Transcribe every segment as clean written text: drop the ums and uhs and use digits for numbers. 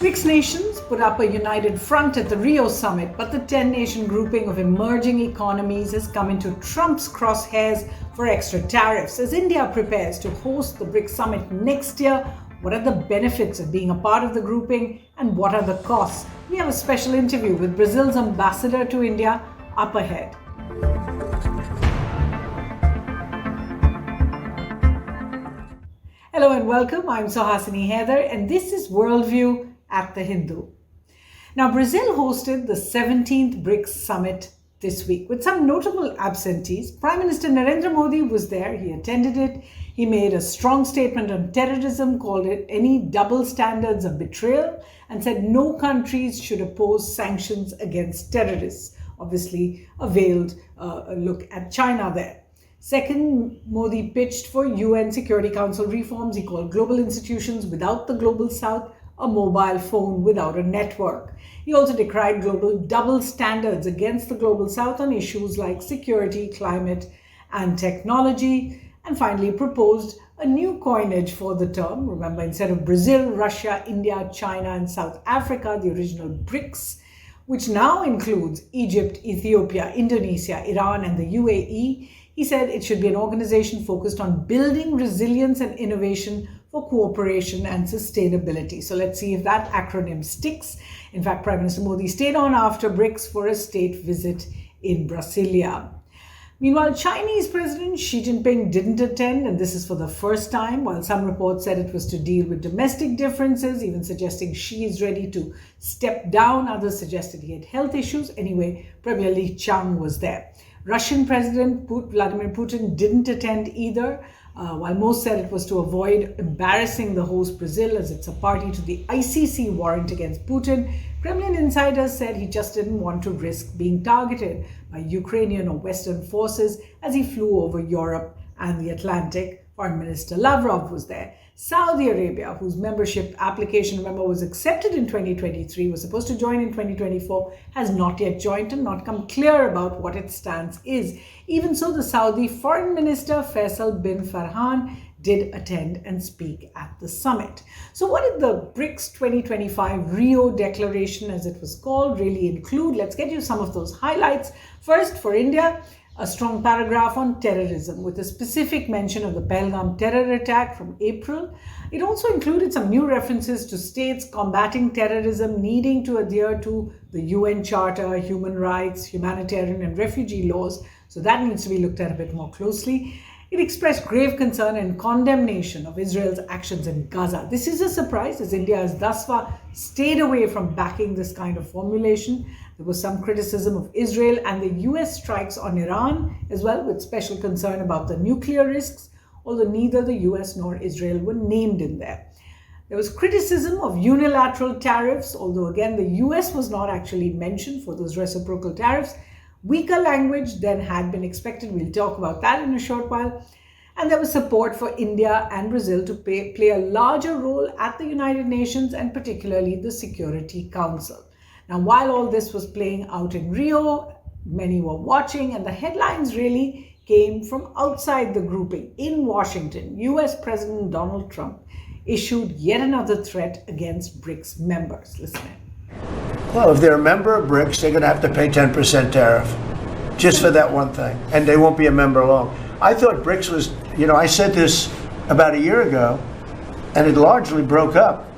BRICS nations put up a united front at the Rio summit, but the 10-nation grouping of emerging economies has come into Trump's crosshairs for extra tariffs. As India prepares to host the BRICS summit next year, what are the benefits of being a part of the grouping and what are the costs? We have a special interview with Brazil's ambassador to India up ahead. Hello and welcome. I'm Suhasini Haider and this is Worldview at the Hindu. Now, Brazil hosted the 17th BRICS summit this week with some notable absentees. Prime Minister Narendra Modi was there. He attended it. He made a strong statement on terrorism, called it any double standards of betrayal, and said no countries should oppose sanctions against terrorists. Obviously, a veiled look at China there. Second, Modi pitched for UN Security Council reforms. He called global institutions without the global south a mobile phone without a network. He also decried global double standards against the global south on issues like security, climate, and technology. And finally, proposed a new coinage for the term. Remember, instead of Brazil, Russia, India, China, and South Africa, the original BRICS, which now includes Egypt, Ethiopia, Indonesia, Iran, and the UAE, he said it should be an organization focused on building resilience and innovation for cooperation and sustainability. So let's see if that acronym sticks. In fact, Prime Minister Modi stayed on after BRICS for a state visit in Brasilia. Meanwhile, Chinese President Xi Jinping didn't attend, and this is for the first time, while some reports said it was to deal with domestic differences, even suggesting Xi is ready to step down. Others suggested he had health issues. Anyway, Premier Li Qiang was there. Russian President Vladimir Putin didn't attend either, while most said it was to avoid embarrassing the host Brazil as it's a party to the ICC warrant against Putin. Kremlin insiders said he just didn't want to risk being targeted by Ukrainian or Western forces as he flew over Europe and the Atlantic. Foreign Minister Lavrov was there. Saudi Arabia, whose membership application, remember, was accepted in 2023, was supposed to join in 2024, has not yet joined and not come clear about what its stance is. Even so, the Saudi Foreign Minister Faisal bin Farhan did attend and speak at the summit. So what did the BRICS 2025 Rio Declaration, as it was called, really include? Let's get you some of those highlights. First, for India, a strong paragraph on terrorism with a specific mention of the Pahalgam terror attack from April. It also included some new references to states combating terrorism needing to adhere to the UN Charter, human rights, humanitarian and refugee laws. So that needs to be looked at a bit more closely. It expressed grave concern and condemnation of Israel's actions in Gaza. This is a surprise, as India has thus far stayed away from backing this kind of formulation. There was some criticism of Israel and the US strikes on Iran as well, with special concern about the nuclear risks, although neither the US nor Israel were named in there. There was criticism of unilateral tariffs, although again the US was not actually mentioned for those reciprocal tariffs. Weaker language than had been expected. We'll talk about that in a short while. And there was support for India and Brazil to play a larger role at the United Nations and particularly the Security Council. Now, while all this was playing out in Rio, many were watching, and the headlines really came from outside the grouping. In Washington, US President Donald Trump issued yet another threat against BRICS members. Listen in. Well, if they're a member of BRICS, they're going to have to pay 10% tariff just for that one thing, and they won't be a member long. I thought BRICS was, I said this about a year ago, and it largely broke up.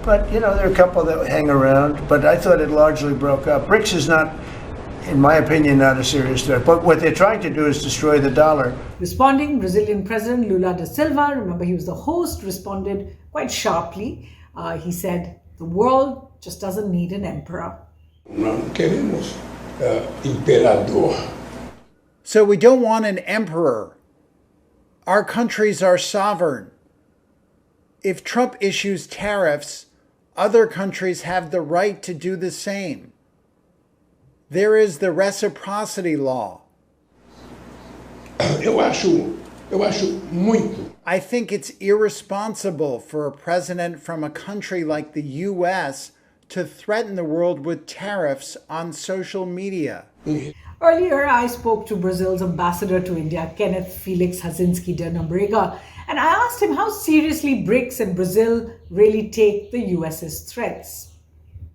But, there are a couple that hang around, but I thought it largely broke up. BRICS is not, in my opinion, not a serious threat. But what they're trying to do is destroy the dollar. Responding, Brazilian President Lula da Silva, remember he was the host, responded quite sharply. He said, the world just doesn't need an emperor. So we don't want an emperor. Our countries are sovereign. If Trump issues tariffs, other countries have the right to do the same. There is the reciprocity law. I think it's irresponsible for a president from a country like the US to threaten the world with tariffs on social media. Earlier, I spoke to Brazil's ambassador to India, Kenneth Felix Hasinski de Nombrega, and I asked him how seriously BRICS and Brazil really take the US's threats.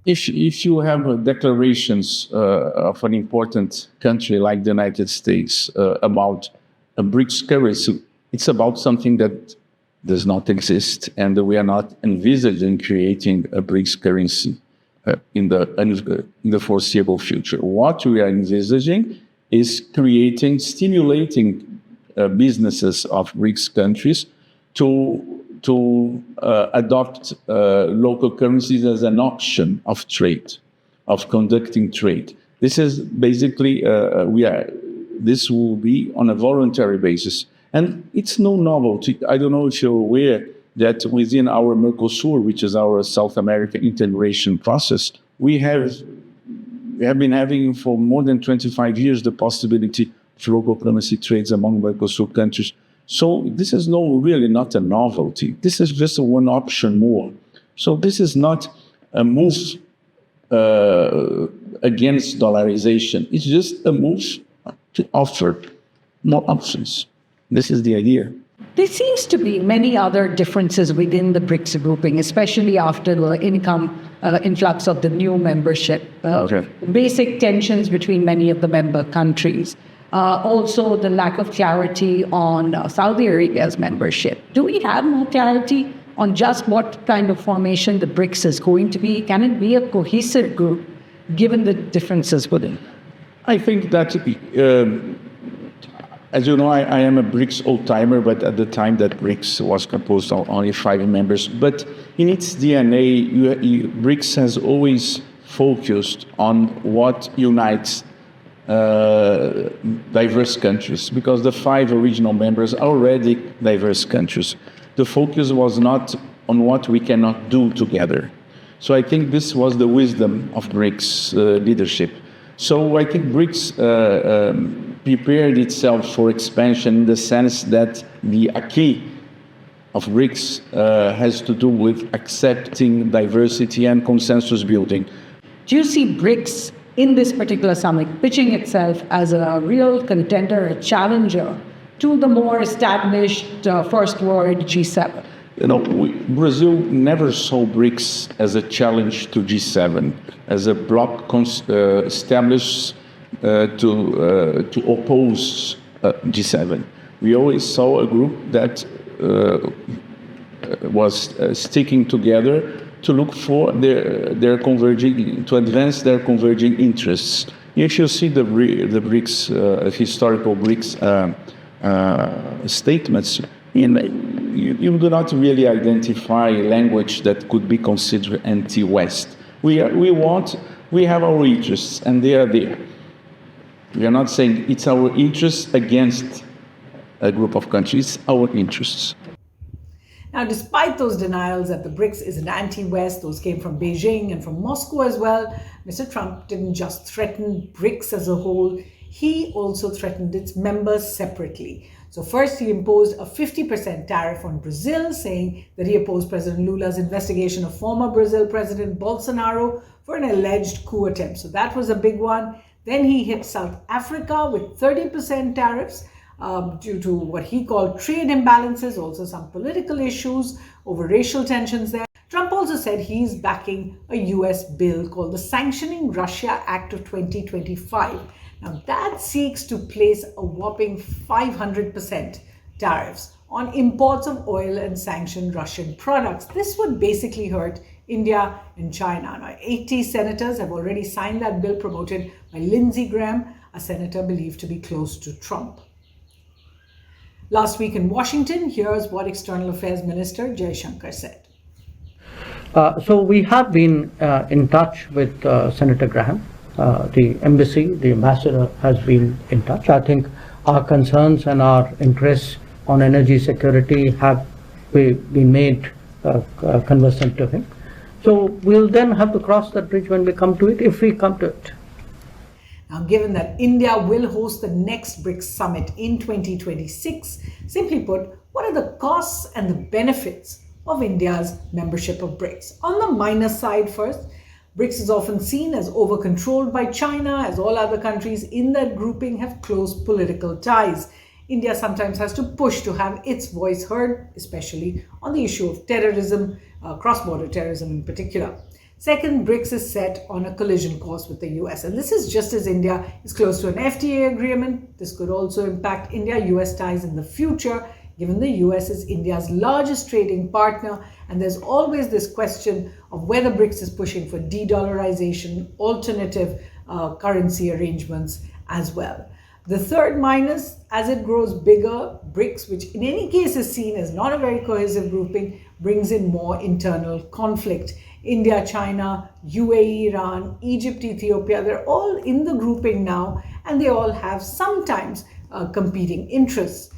If you have declarations of an important country like the United States about a BRICS currency, it's about something that does not exist, and we are not envisaging creating a BRICS currency in the foreseeable future. What we are envisaging is stimulating businesses of BRICS countries to adopt local currencies as an option of trade, of conducting trade. This is basically, this will be on a voluntary basis. And it's no novelty. I don't know if you're aware that within our Mercosur, which is our South America integration process, we have been having for more than 25 years the possibility of local currency trades among Mercosur countries. So this is really not a novelty. This is just one option more. So this is not a move against dollarization. It's just a move to offer more options. This is the idea. There seems to be many other differences within the BRICS grouping, especially after the influx of the new membership. Basic tensions between many of the member countries. Also, the lack of clarity on Saudi Arabia's membership. Do we have more clarity on just what kind of formation the BRICS is going to be? Can it be a cohesive group, given the differences within? I think that, as you know, I am a BRICS old-timer, but at the time that BRICS was composed of only 5 members. But in its DNA, BRICS has always focused on what unites diverse countries, because the 5 original members are already diverse countries. The focus was not on what we cannot do together. So I think this was the wisdom of BRICS leadership. So I think BRICS prepared itself for expansion in the sense that the acquis of BRICS has to do with accepting diversity and consensus building. Do you see BRICS in this particular summit pitching itself as a real contender, a challenger to the more established first world G7? You know, Brazil never saw BRICS as a challenge to G7, as a bloc established to oppose G7. We always saw a group that was sticking together to look for their converging, to advance their converging interests. If you see the BRICS, historical BRICS statements, you do not really identify language that could be considered anti-West. We have our interests, and they are there. We are not saying it's our interests against a group of countries, our interests. Now, despite those denials that the BRICS is an anti-West, those came from Beijing and from Moscow as well, Mr. Trump didn't just threaten BRICS as a whole, he also threatened its members separately. So first he imposed a 50% tariff on Brazil, saying that he opposed President Lula's investigation of former Brazil President Bolsonaro for an alleged coup attempt. So that was a big one. Then he hit South Africa with 30% tariffs due to what he called trade imbalances, also some political issues over racial tensions there. Trump also said he's backing a US bill called the Sanctioning Russia Act of 2025. Now that seeks to place a whopping 500% tariffs on imports of oil and sanctioned Russian products. This would basically hurt India and China. Now, 80 senators have already signed that bill promoted by Lindsey Graham, a senator believed to be close to Trump. Last week in Washington, here's what External Affairs Minister Jay Shankar said. So we have been in touch with Senator Graham. The embassy, the ambassador has been in touch. I think our concerns and our interests on energy security have been made conversant to him. So we'll then have to cross that bridge when we come to it, if we come to it. Now, given that India will host the next BRICS summit in 2026, simply put, what are the costs and the benefits of India's membership of BRICS? On the minus side first, BRICS is often seen as over-controlled by China, as all other countries in that grouping have close political ties. India sometimes has to push to have its voice heard, especially on the issue of terrorism, cross-border terrorism in particular. Second, BRICS is set on a collision course with the US. And this is just as India is close to an FTA agreement. This could also impact India-US ties in the future, given the US is India's largest trading partner. And there's always this question of whether BRICS is pushing for de-dollarization, alternative currency arrangements as well. The third minus, as it grows bigger, BRICS, which in any case is seen as not a very cohesive grouping, brings in more internal conflict. India, China, UAE, Iran, Egypt, Ethiopia, they're all in the grouping now, and they all have sometimes competing interests.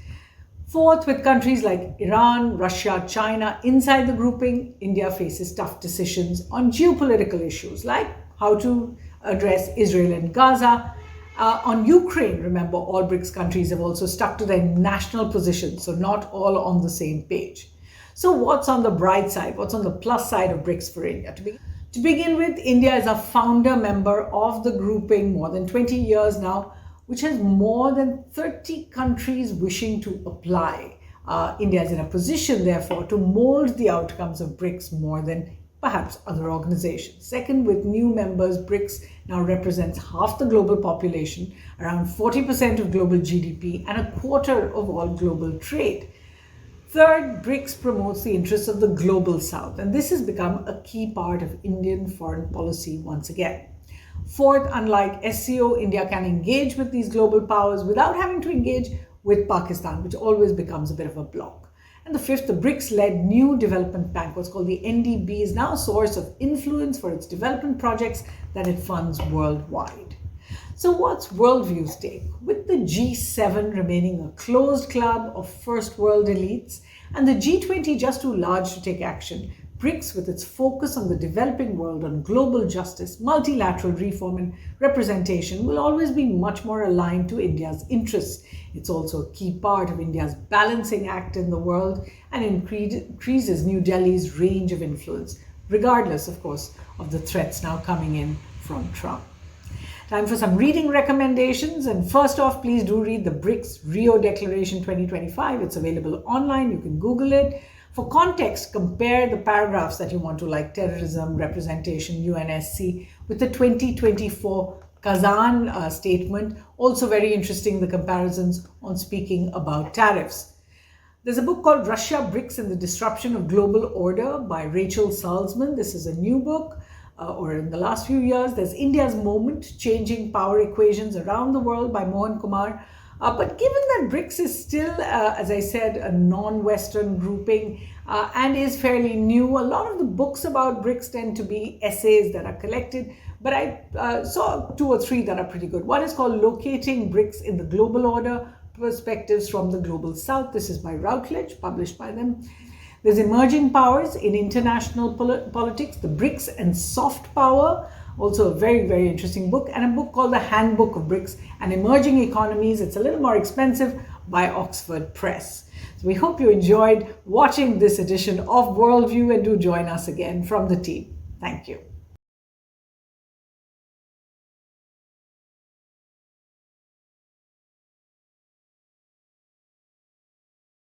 Fourth, with countries like Iran, Russia, China inside the grouping, India faces tough decisions on geopolitical issues like how to address Israel and Gaza. On Ukraine, remember, all BRICS countries have also stuck to their national positions, so not all on the same page. So what's on the bright side? What's on the plus side of BRICS for India? To begin with, India is a founder member of the grouping more than 20 years now, which has more than 30 countries wishing to apply. India is in a position, therefore, to mold the outcomes of BRICS more than perhaps other organizations. Second, with new members, BRICS now represents half the global population, around 40% of global GDP, and a quarter of all global trade. Third, BRICS promotes the interests of the global South, and this has become a key part of Indian foreign policy once again. Fourth, unlike SCO, India can engage with these global powers without having to engage with Pakistan, which always becomes a bit of a block. And the fifth, the BRICS-led new development bank, what's called the NDB, is now a source of influence for its development projects that it funds worldwide. So what's Worldview's take? With the G7 remaining a closed club of first world elites and the G20 just too large to take action, BRICS, with its focus on the developing world, on global justice, multilateral reform and representation, will always be much more aligned to India's interests. It's also a key part of India's balancing act in the world and increases New Delhi's range of influence, regardless, of course, of the threats now coming in from Trump. Time for some reading recommendations. And first off, please do read the BRICS Rio Declaration 2025. It's available online. You can Google it. For context, compare the paragraphs that you want to, like terrorism, representation, UNSC, with the 2024 Kazan statement. Also very interesting, the comparisons on speaking about tariffs. There's a book called Russia, BRICS and the Disruption of Global Order by Rachel Salzman. This is a new book. Or in the last few years, there's India's Moment, Changing Power Equations Around the World by Mohan Kumar. But given that BRICS is still, as I said, a non-Western grouping and is fairly new, a lot of the books about BRICS tend to be essays that are collected. But I saw 2 or 3 that are pretty good. One is called Locating BRICS in the Global Order, Perspectives from the Global South. This is by Routledge, published by them. There's Emerging Powers in International Politics, the BRICS and Soft Power, also a very, very interesting book, and a book called The Handbook of BRICS and Emerging Economies. It's a little more expensive, by Oxford Press. So we hope you enjoyed watching this edition of Worldview, and do join us again from the team. Thank you.